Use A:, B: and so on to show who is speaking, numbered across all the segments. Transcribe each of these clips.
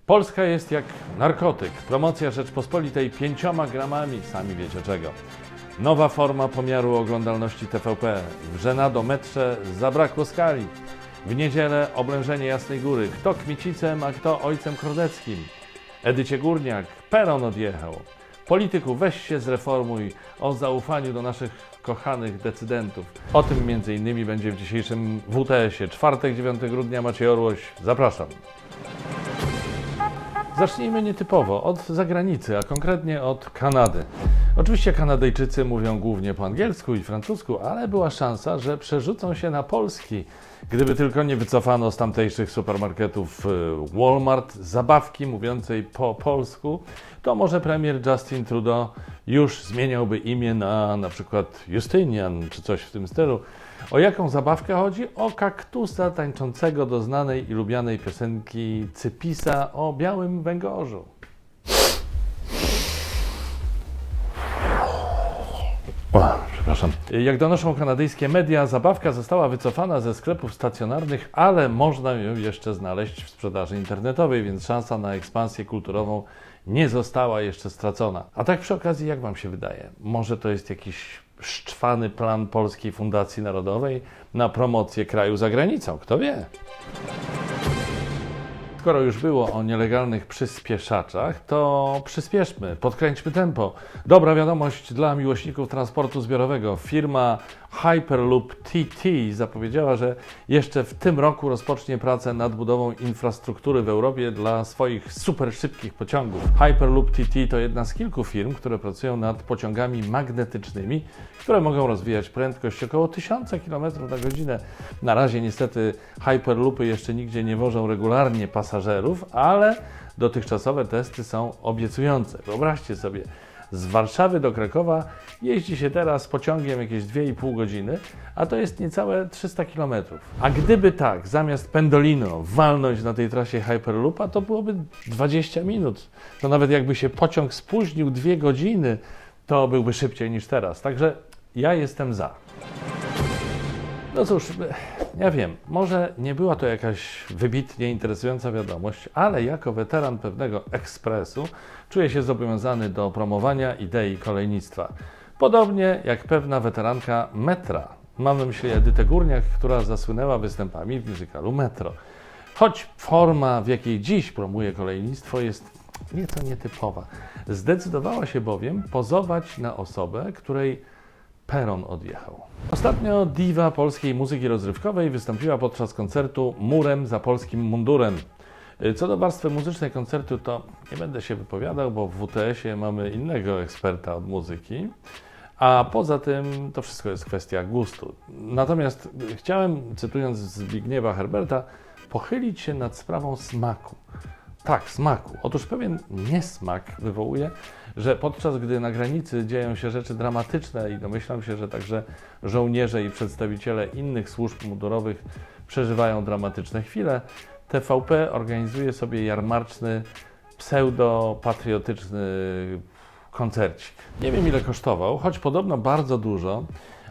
A: Polska jest jak narkotyk. Promocja Rzeczpospolitej 5 gramami, sami wiecie czego. Nowa forma pomiaru oglądalności TVP. W Żenadometrze zabrakło skali. W niedzielę oblężenie Jasnej Góry. Kto Kmicicem, a kto ojcem Kordeckim. Edycie Górniak, peron odjechał. Polityku, weź się zreformuj, o zaufaniu do naszych kochanych decydentów. O tym m.in. będzie w dzisiejszym WTS-ie. Czwartek, 9 grudnia, Maciej Orłoś. Zapraszam. Zacznijmy nietypowo, od zagranicy, a konkretnie od Kanady. Oczywiście Kanadyjczycy mówią głównie po angielsku i francusku, ale była szansa, że przerzucą się na polski. Gdyby tylko nie wycofano z tamtejszych supermarketów Walmart zabawki mówiącej po polsku, to może premier Justin Trudeau już zmieniałby imię na przykład Justynian czy coś w tym stylu. O jaką zabawkę chodzi? O kaktusa tańczącego do znanej i lubianej piosenki Cypisa o białym węgorzu. Przepraszam. Jak donoszą kanadyjskie media, zabawka została wycofana ze sklepów stacjonarnych, ale można ją jeszcze znaleźć w sprzedaży internetowej, więc szansa na ekspansję kulturową nie została jeszcze stracona. A tak przy okazji, jak Wam się wydaje? Może to jest jakiś szczwany plan Polskiej Fundacji Narodowej na promocję kraju za granicą? Kto wie? Skoro już było o nielegalnych przyspieszaczach, to przyspieszmy, podkręćmy tempo. Dobra wiadomość dla miłośników transportu zbiorowego. Firma Hyperloop TT zapowiedziała, że jeszcze w tym roku rozpocznie pracę nad budową infrastruktury w Europie dla swoich super szybkich pociągów. Hyperloop TT to jedna z kilku firm, które pracują nad pociągami magnetycznymi, które mogą rozwijać prędkość około 1000 km na godzinę. Na razie niestety Hyperloopy jeszcze nigdzie nie wożą regularnie pasażerów, ale dotychczasowe testy są obiecujące. Wyobraźcie sobie, z Warszawy do Krakowa jeździ się teraz pociągiem jakieś 2,5 godziny, a to jest niecałe 300 km. A gdyby tak, zamiast Pendolino walnąć na tej trasie Hyperloopa, to byłoby 20 minut. To nawet jakby się pociąg spóźnił 2 godziny, to byłby szybciej niż teraz. Także ja jestem za. No cóż, ja wiem, może nie była to jakaś wybitnie interesująca wiadomość, ale jako weteran pewnego ekspresu czuję się zobowiązany do promowania idei kolejnictwa. Podobnie jak pewna weteranka metra. Mam na myśli Edytę Górniak, która zasłynęła występami w musicalu Metro. Choć forma, w jakiej dziś promuje kolejnictwo, jest nieco nietypowa. Zdecydowała się bowiem pozować na osobę, której peron odjechał. Ostatnio diwa polskiej muzyki rozrywkowej wystąpiła podczas koncertu Murem za polskim mundurem. Co do warstwy muzycznej koncertu, to nie będę się wypowiadał, bo w WTS-ie mamy innego eksperta od muzyki, a poza tym to wszystko jest kwestia gustu. Natomiast chciałem, cytując Zbigniewa Herberta, pochylić się nad sprawą smaku. Tak, smaku. Otóż pewien niesmak wywołuje, że podczas gdy na granicy dzieją się rzeczy dramatyczne i domyślam się, że także żołnierze i przedstawiciele innych służb mundurowych przeżywają dramatyczne chwile, TVP organizuje sobie jarmarczny, pseudo-patriotyczny koncercik. Nie wiem, ile kosztował, choć podobno bardzo dużo,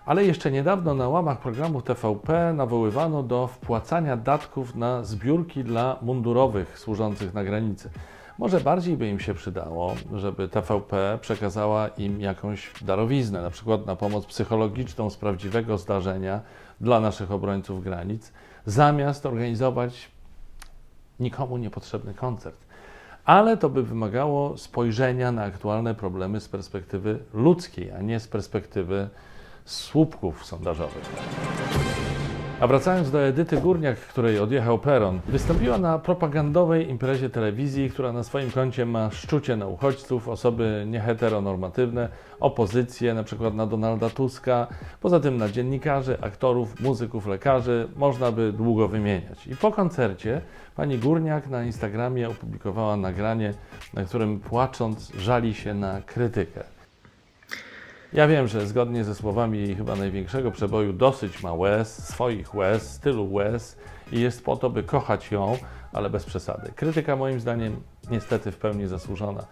A: ale jeszcze niedawno na łamach programów TVP nawoływano do wpłacania datków na zbiórki dla mundurowych służących na granicy. Może bardziej by im się przydało, żeby TVP przekazała im jakąś darowiznę, na przykład na pomoc psychologiczną z prawdziwego zdarzenia dla naszych obrońców granic, zamiast organizować nikomu niepotrzebny koncert. Ale to by wymagało spojrzenia na aktualne problemy z perspektywy ludzkiej, a nie z perspektywy słupków sondażowych. A wracając do Edyty Górniak, której odjechał peron, wystąpiła na propagandowej imprezie telewizji, która na swoim koncie ma szczucie na uchodźców, osoby nieheteronormatywne, opozycję, na przykład na Donalda Tuska, poza tym na dziennikarzy, aktorów, muzyków, lekarzy, można by długo wymieniać. I po koncercie pani Górniak na Instagramie opublikowała nagranie, na którym płacząc żali się na krytykę. Ja wiem, że zgodnie ze słowami jej chyba największego przeboju dosyć ma łez, swoich łez, stylu łez i jest po to, by kochać ją, ale bez przesady. Krytyka moim zdaniem niestety w pełni zasłużona.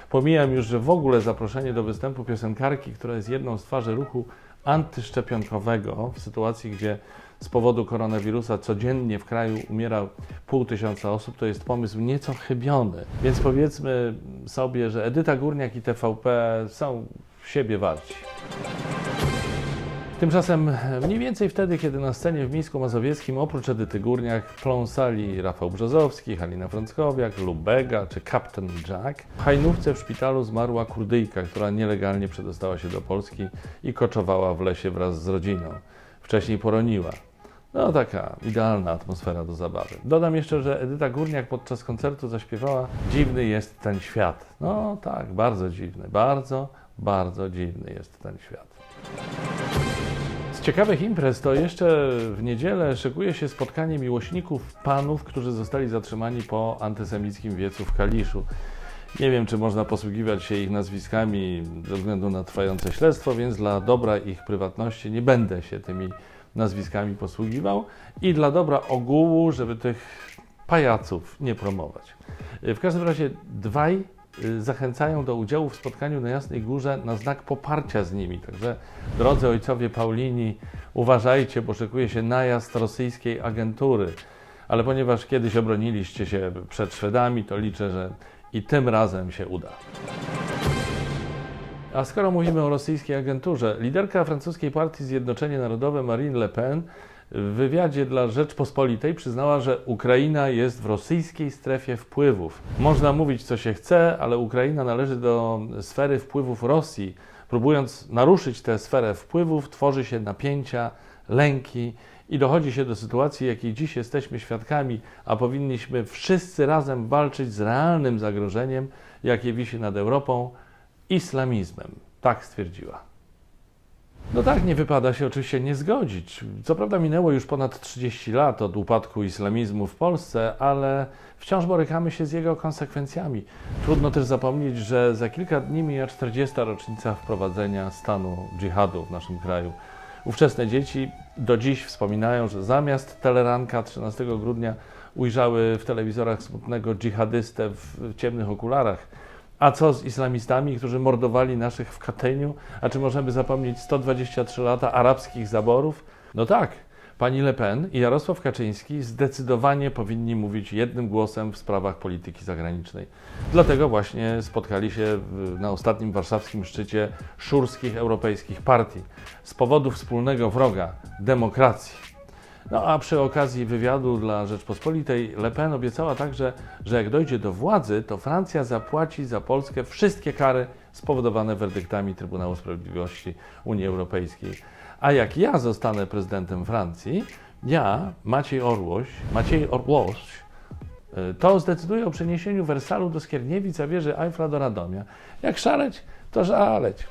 A: Pomijam już, że w ogóle zaproszenie do występu piosenkarki, która jest jedną z twarzy ruchu antyszczepionkowego w sytuacji, gdzie z powodu koronawirusa codziennie w kraju umiera 500 osób, to jest pomysł nieco chybiony. Więc powiedzmy sobie, że Edyta Górniak i TVP są siebie warci. Tymczasem mniej więcej wtedy, kiedy na scenie w Mińsku Mazowieckim oprócz Edyty Górniak pląsali Rafał Brzozowski, Halina Frąckowiak, Lubega czy Captain Jack, w Hajnówce w szpitalu zmarła Kurdyjka, która nielegalnie przedostała się do Polski i koczowała w lesie wraz z rodziną. Wcześniej poroniła. No taka idealna atmosfera do zabawy. Dodam jeszcze, że Edyta Górniak podczas koncertu zaśpiewała "Dziwny jest ten świat". No tak, bardzo dziwny, bardzo dziwny jest ten świat. Z ciekawych imprez to jeszcze w niedzielę szykuje się spotkanie miłośników panów, którzy zostali zatrzymani po antysemickim wiecu w Kaliszu. Nie wiem, czy można posługiwać się ich nazwiskami ze względu na trwające śledztwo, więc dla dobra ich prywatności nie będę się tymi nazwiskami posługiwał i dla dobra ogółu, żeby tych pajaców nie promować. W każdym razie dwaj zachęcają do udziału w spotkaniu na Jasnej Górze na znak poparcia z nimi. Także drodzy ojcowie Paulini, uważajcie, bo szykuje się najazd rosyjskiej agentury. Ale ponieważ kiedyś obroniliście się przed Szwedami, to liczę, że i tym razem się uda. A skoro mówimy o rosyjskiej agenturze, liderka francuskiej partii Zjednoczenie Narodowe Marine Le Pen w wywiadzie dla Rzeczpospolitej przyznała, że Ukraina jest w rosyjskiej strefie wpływów. Można mówić, co się chce, ale Ukraina należy do sfery wpływów Rosji. Próbując naruszyć tę sferę wpływów, tworzy się napięcia, lęki i dochodzi się do sytuacji, jakiej dziś jesteśmy świadkami, a powinniśmy wszyscy razem walczyć z realnym zagrożeniem, jakie wisi nad Europą, islamizmem. Tak stwierdziła. No tak, nie wypada się oczywiście nie zgodzić. Co prawda minęło już ponad 30 lat od upadku islamizmu w Polsce, ale wciąż borykamy się z jego konsekwencjami. Trudno też zapomnieć, że za kilka dni mija 40. rocznica wprowadzenia stanu dżihadu w naszym kraju. Ówczesne dzieci do dziś wspominają, że zamiast teleranka 13 grudnia ujrzały w telewizorach smutnego dżihadystę w ciemnych okularach. A co z islamistami, którzy mordowali naszych w Katyniu? A czy możemy zapomnieć 123 lata arabskich zaborów? No tak, pani Le Pen i Jarosław Kaczyński zdecydowanie powinni mówić jednym głosem w sprawach polityki zagranicznej. Dlatego właśnie spotkali się na ostatnim warszawskim szczycie szurskich europejskich partii z powodu wspólnego wroga, demokracji. No a przy okazji wywiadu dla Rzeczpospolitej Le Pen obiecała także, że jak dojdzie do władzy, to Francja zapłaci za Polskę wszystkie kary spowodowane werdyktami Trybunału Sprawiedliwości Unii Europejskiej. A jak ja zostanę prezydentem Francji, Maciej Orłoś, to zdecyduję o przeniesieniu Wersalu do Skierniewic, a wieży Eiffla do Radomia. Jak szaleć, to żaleć.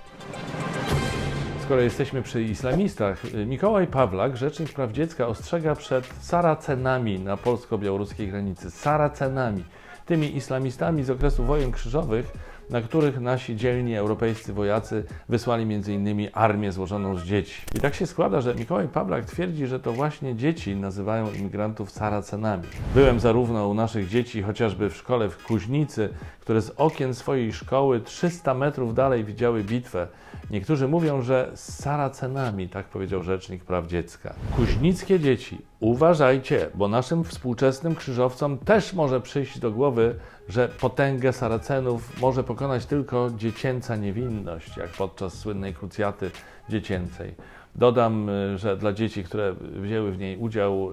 A: Skoro jesteśmy przy islamistach, Mikołaj Pawlak, rzecznik praw dziecka, ostrzega przed Saracenami na polsko-białoruskiej granicy. Saracenami, tymi islamistami z okresu wojen krzyżowych, na których nasi dzielni europejscy wojacy wysłali m.in. armię złożoną z dzieci. I tak się składa, że Mikołaj Pawlak twierdzi, że to właśnie dzieci nazywają imigrantów Saracenami. Byłem zarówno u naszych dzieci, chociażby w szkole w Kuźnicy, które z okien swojej szkoły 300 metrów dalej widziały bitwę. Niektórzy mówią, że z Saracenami, tak powiedział rzecznik praw dziecka. Kuźnickie dzieci, uważajcie, bo naszym współczesnym krzyżowcom też może przyjść do głowy, że potęgę Saracenów może pokonać tylko dziecięca niewinność, jak podczas słynnej krucjaty dziecięcej. Dodam, że dla dzieci, które wzięły w niej udział,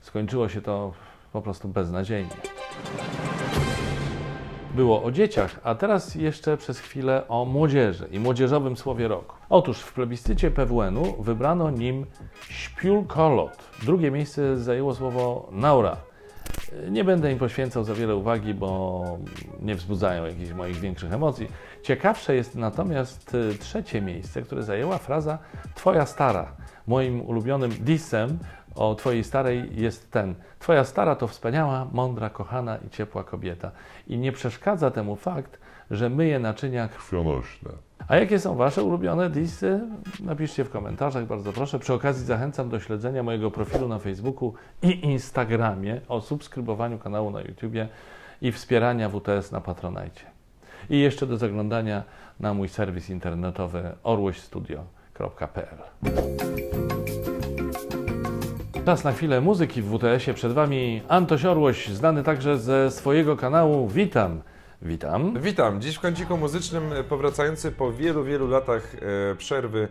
A: skończyło się to po prostu beznadziejnie. Było o dzieciach, a teraz jeszcze przez chwilę o młodzieży i młodzieżowym słowie roku. Otóż w plebiscycie PWN-u wybrano nim śpiulkolot. Drugie miejsce zajęło słowo naura. Nie będę im poświęcał za wiele uwagi, bo nie wzbudzają jakichś moich większych emocji. Ciekawsze jest natomiast trzecie miejsce, które zajęła fraza twoja stara. Moim ulubionym dissem o twojej starej jest ten. Twoja stara to wspaniała, mądra, kochana i ciepła kobieta. I nie przeszkadza temu fakt, że myje naczynia krwionośne. A jakie są wasze ulubione dissy? Napiszcie w komentarzach, bardzo proszę. Przy okazji zachęcam do śledzenia mojego profilu na Facebooku i Instagramie, o subskrybowaniu kanału na YouTubie i wspierania WTS na Patronite. I jeszcze do zaglądania na mój serwis internetowy orłośstudio.pl. Czas na chwilę muzyki w WTS-ie. Przed Wami Antoś Orłoś, znany także ze swojego kanału. Witam. Witam.
B: Witam. Dziś w kąciku muzycznym powracający po wielu latach przerwy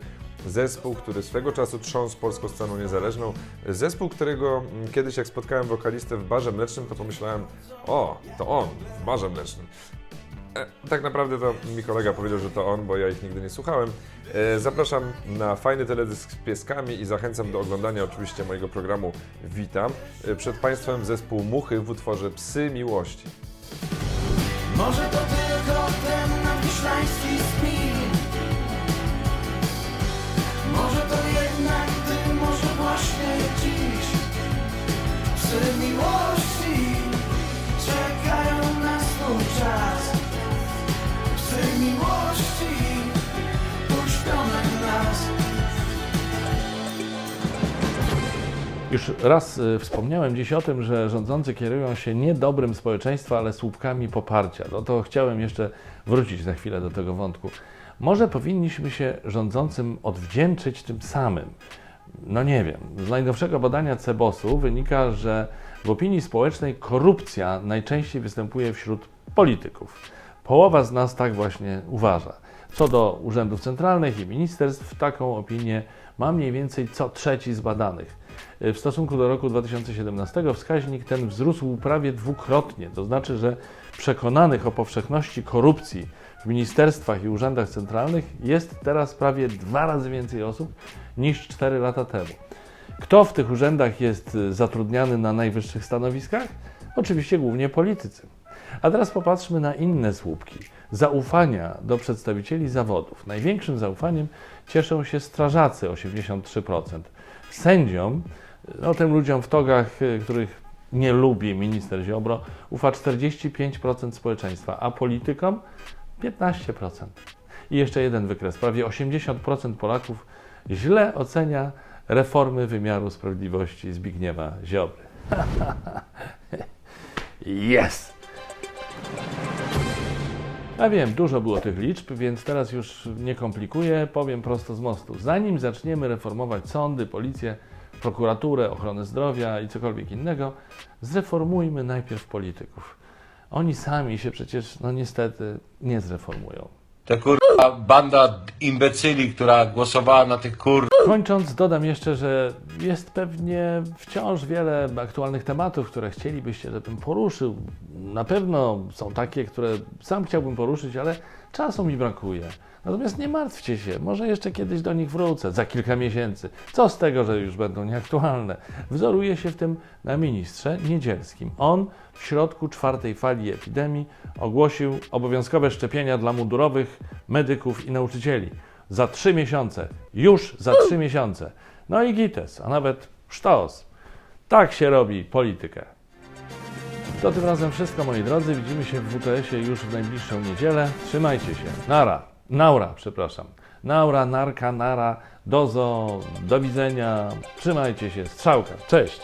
B: zespół, który swego czasu trząsł polską sceną niezależną. Zespół, którego kiedyś jak spotkałem wokalistę w barze mlecznym, to pomyślałem, o, to on w barze mlecznym. Tak naprawdę to mi kolega powiedział, że to on, bo ja ich nigdy nie słuchałem. Zapraszam na fajny teledysk z pieskami i zachęcam do oglądania oczywiście mojego programu Witam. Przed Państwem zespół Muchy w utworze Psy Miłości.
C: Może to tylko ten nadwiślański spin. Może to jednak ty, może właśnie dziś. Psy miłości czekają na swój czas. Psy miłości uśpione nas.
A: Już raz wspomniałem dziś o tym, że rządzący kierują się nie dobrem społeczeństwa, ale słupkami poparcia. No to chciałem jeszcze wrócić na chwilę do tego wątku. Może powinniśmy się rządzącym odwdzięczyć tym samym. No nie wiem. Z najnowszego badania CBOS-u wynika, że w opinii społecznej korupcja najczęściej występuje wśród polityków. Połowa z nas tak właśnie uważa. Co do urzędów centralnych i ministerstw, taką opinię ma mniej więcej co trzeci z badanych. W stosunku do roku 2017 wskaźnik ten wzrósł prawie dwukrotnie. To znaczy, że przekonanych o powszechności korupcji w ministerstwach i urzędach centralnych jest teraz prawie 2 razy więcej osób niż 4 lata temu. Kto w tych urzędach jest zatrudniany na najwyższych stanowiskach? Oczywiście głównie politycy. A teraz popatrzmy na inne słupki zaufania do przedstawicieli zawodów. Największym zaufaniem cieszą się strażacy, 83%. Sędziom, no tym ludziom w togach, których nie lubi minister Ziobro, ufa 45% społeczeństwa, a politykom 15%. I jeszcze jeden wykres. Prawie 80% Polaków źle ocenia reformy wymiaru sprawiedliwości Zbigniewa Ziobry. Yes! A wiem, dużo było tych liczb, więc teraz już nie komplikuję, powiem prosto z mostu. Zanim zaczniemy reformować sądy, policję, prokuraturę, ochronę zdrowia i cokolwiek innego, zreformujmy najpierw polityków. Oni sami się przecież, no niestety, nie zreformują.
D: To kurwa banda imbecyli, która głosowała na tych
A: Kończąc, dodam jeszcze, że jest pewnie wciąż wiele aktualnych tematów, które chcielibyście, żebym poruszył. Na pewno są takie, które sam chciałbym poruszyć, ale czasu mi brakuje. Natomiast nie martwcie się, może jeszcze kiedyś do nich wrócę, za kilka miesięcy. Co z tego, że już będą nieaktualne? Wzoruję się w tym na ministrze Niedzielskim. On w środku 4. fali epidemii ogłosił obowiązkowe szczepienia dla mundurowych, medyków i nauczycieli. Za 3 miesiące. Już za 3 miesiące. No i gites, a nawet sztos. Tak się robi politykę. To tym razem wszystko, moi drodzy. Widzimy się w WTS-ie już w najbliższą niedzielę. Trzymajcie się. Naura. Naura, narka, nara, dozo, do widzenia. Trzymajcie się. Strzałka. Cześć.